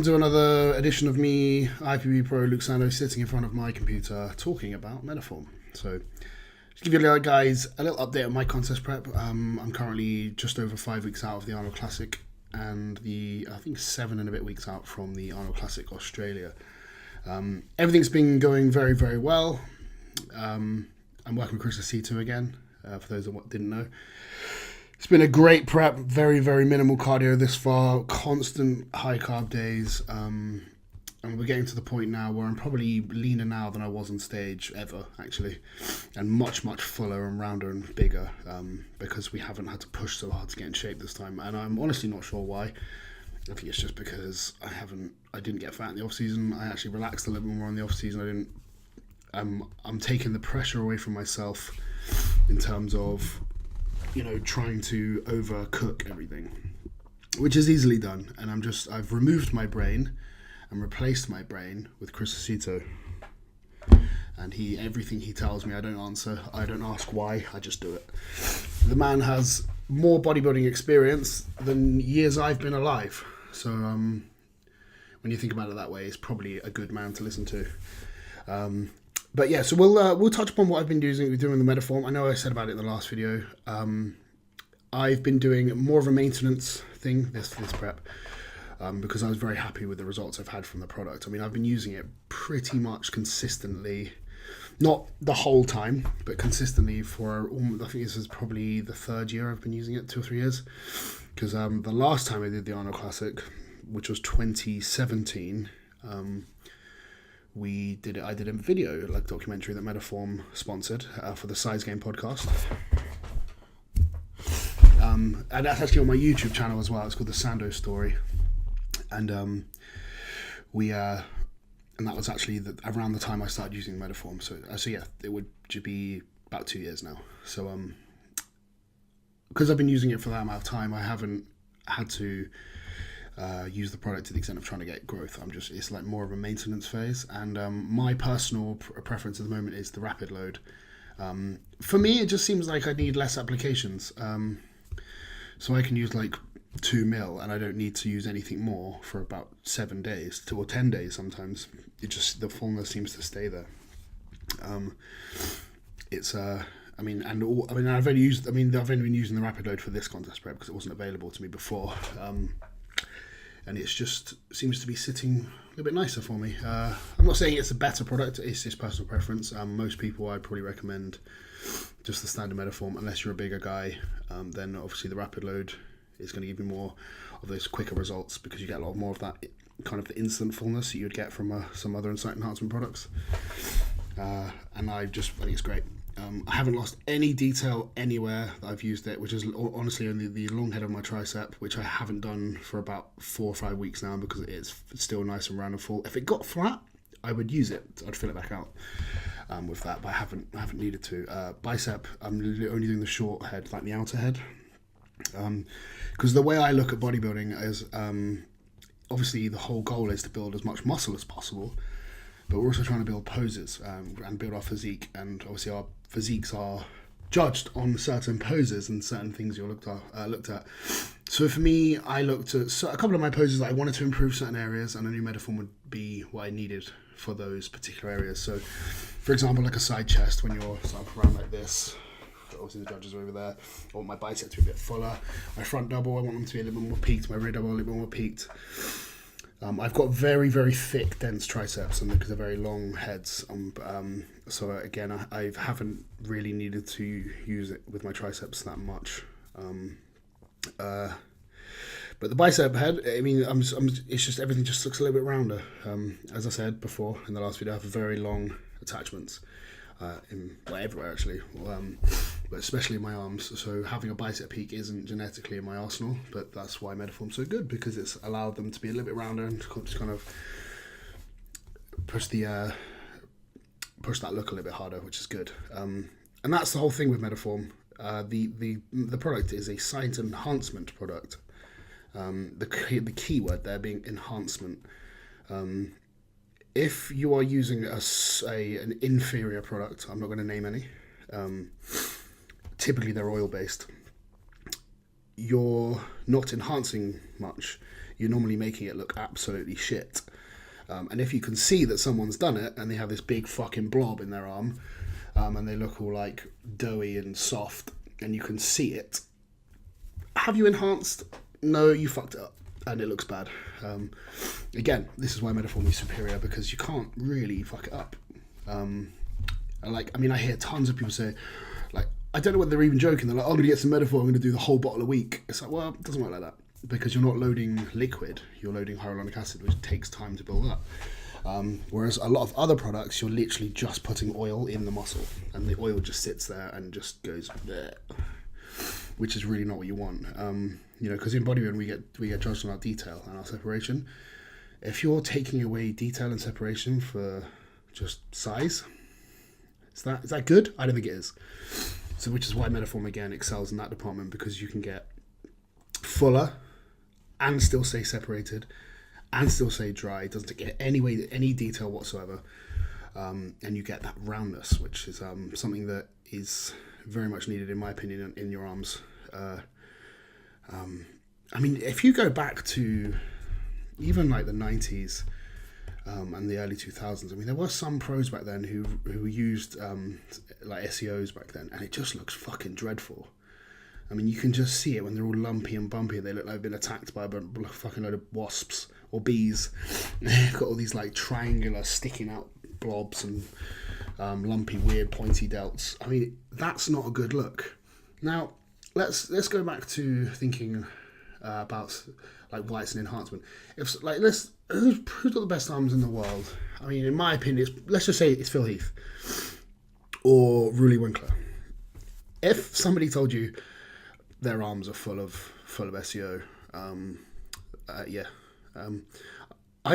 to another edition of me, IPB Pro Luke Sandoe, sitting in front of my computer talking about Mediphorm. So, just give you guys a little update on my contest prep. I'm currently just over 5 weeks out of the Arnold Classic, and I think 7 and a bit weeks out from the Arnold Classic Australia. Everything's been going very, very well. I'm working with Chris C2 again, for those that didn't know. It's been a great prep, very, very minimal cardio this far, constant high carb days, and we're getting to the point now where I'm probably leaner now than I was on stage ever, actually, and much, much fuller and rounder and bigger, because we haven't had to push so hard to get in shape this time, and I'm honestly not sure why. I think it's just because I didn't get fat in the off season. I actually relaxed a little bit more in the off season. I'm taking the pressure away from myself in terms of, trying to overcook everything, which is easily done. And I've removed my brain and replaced my brain with Chris Acito. And everything he tells me, I don't answer. I don't ask why. I just do it. The man has more bodybuilding experience than years I've been alive. So when you think about it that way, it's probably a good man to listen to. But yeah, so we'll touch upon what I've been doing with the Mediphorm. I know I said about it in the last video. I've been doing more of a maintenance thing this prep because I was very happy with the results I've had from the product. I mean, I've been using it pretty much consistently, not the whole time, but consistently for I think this is probably the 3rd year I've been using it, 2 or 3 years. Because the last time I did the Arnold Classic, which was 2017. I did a video, like documentary that Mediphorm sponsored for the Size Game podcast. And that's actually on my YouTube channel as well. It's called the Sandoe Story. And and that was actually around the time I started using Mediphorm. So yeah, it would be about 2 years now. So because I've been using it for that amount of time, I haven't had to use the product to the extent of trying to get growth. It's like more of a maintenance phase, and my personal preference at the moment is the rapid load. For me, it just seems like I need less applications, so I can use like 2 mil and I don't need to use anything more for about 7 days, 2 or 10 days sometimes. The fullness seems to stay there. I've only been using the rapid load for this contest prep because it wasn't available to me before. And it just seems to be sitting a little bit nicer for me. I'm not saying it's a better product, it's just personal preference. Most people I'd probably recommend just the standard Mediphorm. Unless you're a bigger guy, then obviously the rapid load is going to give you more of those quicker results because you get a lot more of that kind of the instant fullness that you'd get from some other insight enhancement products. And I think it's great. I haven't lost any detail anywhere that I've used it, which is honestly only the long head of my tricep, which I haven't done for about 4 or 5 weeks now because it's still nice and round and full. If it got flat, I would use it. I'd fill it back out with that, but I haven't needed to. Bicep, I'm only doing the short head, like the outer head, because the way I look at bodybuilding is obviously the whole goal is to build as much muscle as possible. But we're also trying to build poses and build our physique, and obviously our physiques are judged on certain poses and certain things you're looked at. So for me, I looked at a couple of my poses that I wanted to improve certain areas, and I knew Mediphorm would be what I needed for those particular areas. So, for example, like a side chest, when you're sort of around like this, obviously the judges are over there. I want my biceps to be a bit fuller. My front double, I want them to be a little bit more peaked. My rear double, a little bit more peaked. I've got very, very thick, dense triceps, and because they're very long heads. So again, I haven't really needed to use it with my triceps that much. But the bicep head, I mean, it's just everything just looks a little bit rounder. As I said before in the last video, I have very long attachments everywhere actually, but especially in my arms. So having a bicep peak isn't genetically in my arsenal, but that's why Mediphorm's so good, because it's allowed them to be a little bit rounder and just kind of push that look a little bit harder, which is good. And that's the whole thing with Mediphorm. The product is a science enhancement product. The key word there being enhancement. If you are using an inferior product, I'm not going to name any, typically they're oil-based, you're not enhancing much. you're normally making it look absolutely shit. And if you can see that someone's done it and they have this big fucking blob in their arm, and they look all like doughy and soft, and you can see it, have you enhanced? No, you fucked it up, and it looks bad. Again, this is why Mediphorm is superior, because you can't really fuck it up. I hear tons of people say, like, I don't know whether they're even joking. They're like, I'm going to get some Mediphorm, I'm going to do the whole bottle a week. It's like, well, it doesn't work like that, because you're not loading liquid, you're loading hyaluronic acid, which takes time to build up. Whereas a lot of other products, you're literally just putting oil in the muscle, and the oil just sits there and just goes bleh, which is really not what you want. Because in bodybuilding we get judged on our detail and our separation. If you're taking away detail and separation for just size, is that good? I don't think it is. So, which is why Mediphorm again excels in that department, because you can get fuller and still stay separated and still stay dry. It doesn't get any detail whatsoever, and you get that roundness, which is something that is very much needed, in my opinion, in your arms. If you go back to even like the 90s and the early 2000s, there were some pros back then who used like SEOs back then, and it just looks fucking dreadful. You can just see it when they're all lumpy and bumpy. They look like they've been attacked by a fucking load of wasps or bees. They've got all these like triangular sticking out blobs and lumpy, weird, pointy delts. That's not a good look. Now, let's go back to thinking about like why it's an enhancement. Who's got the best arms in the world? In my opinion, let's just say it's Phil Heath or Ruli Winkler. If somebody told you their arms are full of SEO, I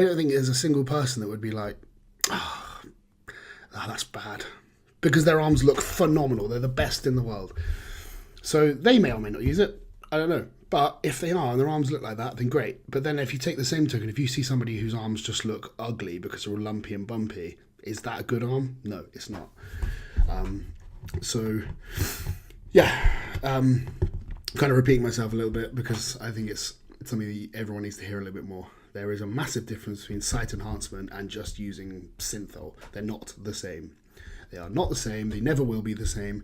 don't think there's a single person that would be like, that's bad, because their arms look phenomenal. They're the best in the world. So they may or may not use it. I don't know. But if they are and their arms look like that, then great. But then if you take the same token, if you see somebody whose arms just look ugly because they're all lumpy and bumpy, is that a good arm? No, it's not. Kind of repeating myself a little bit, because I think it's something that everyone needs to hear a little bit more. There is a massive difference between site enhancement and just using synthol. They're not the same. They are not the same. They never will be the same.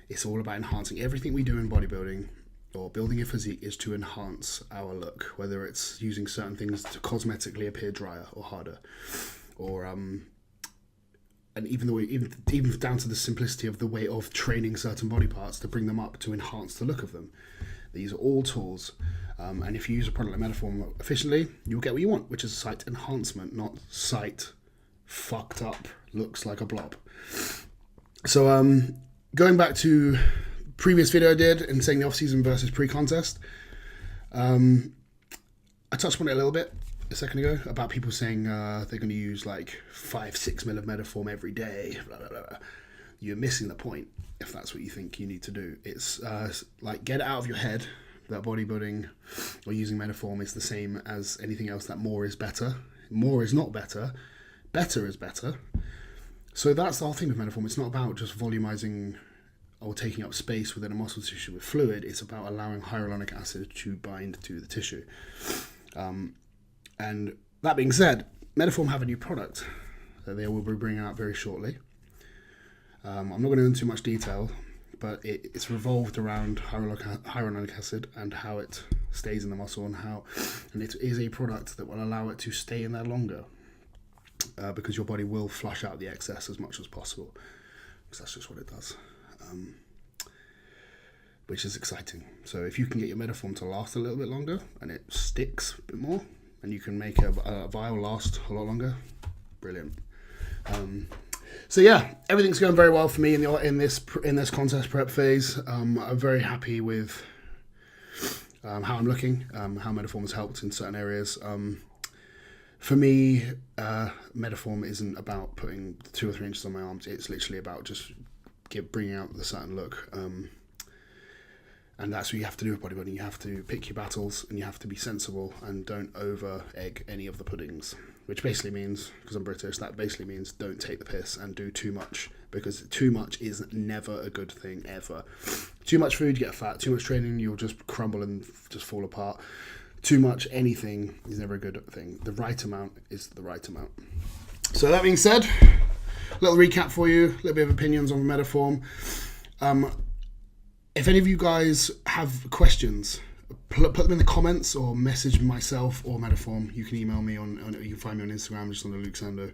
It's all about enhancing. Everything we do in bodybuilding or building a physique is to enhance our look, whether it's using certain things to cosmetically appear drier or harder, or and even down to the simplicity of the way of training certain body parts to bring them up to enhance the look of them. These are all tools, and if you use a product like Mediphorm efficiently, you'll get what you want, which is site enhancement, not site fucked up looks like a blob. So going back to previous video I did and saying the off-season versus pre-contest, I touched on it a little bit a second ago about people saying they're going to use like 5-6 mil of Mediphorm every day, blah, blah, blah. You're missing the point if that's what you think you need to do. It's like, get it out of your head that bodybuilding or using Mediphorm is the same as anything else, that more is better. More is not better. Better is better. So that's the whole thing with Mediphorm. It's not about just volumizing or taking up space within a muscle tissue with fluid. It's about allowing hyaluronic acid to bind to the tissue. And that being said, Mediphorm have a new product that they will be bringing out very shortly. I'm not going to go into too much detail, but it's revolved around hyaluronic acid and how it stays in the muscle, and it is a product that will allow it to stay in there longer, because your body will flush out the excess as much as possible, because that's just what it does, which is exciting. So if you can get your Mediphorm to last a little bit longer and it sticks a bit more, and you can make a vial last a lot longer, brilliant. So yeah, everything's going very well for me in this contest prep phase. I'm very happy with how I'm looking, how Mediphorm has helped in certain areas. For me, Mediphorm isn't about putting 2 or 3 inches on my arms. It's literally about just bringing out the certain look. And that's what you have to do with bodybuilding. You have to pick your battles, and you have to be sensible and don't over egg any of the puddings. Which basically means, because I'm British, that basically means don't take the piss and do too much, because too much is never a good thing, ever. Too much food, you get fat. Too much training, you'll just crumble and just fall apart. Too much anything is never a good thing. The right amount is the right amount. So that being said, a little recap for you, a little bit of opinions on Mediphorm. If any of you guys have questions, put them in the comments or message myself or Mediphorm. You can email me you can find me on Instagram, just on the Luke Sandoe.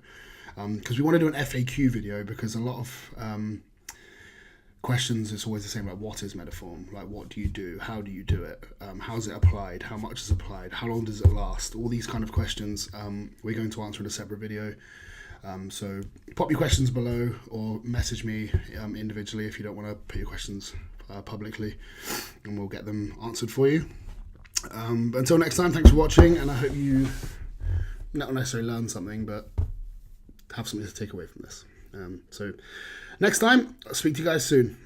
Because we want to do an FAQ video, because a lot of questions, it's always the same, like what is Mediphorm? Like, what do you do? How do you do it? How's it applied? How much is applied? How long does it last? All these kind of questions we're going to answer in a separate video. So pop your questions below or message me individually if you don't want to put your questions publicly, and we'll get them answered for you. But until next time, thanks for watching, and I hope you not necessarily learn something, but have something to take away from this. So next time, I'll speak to you guys soon.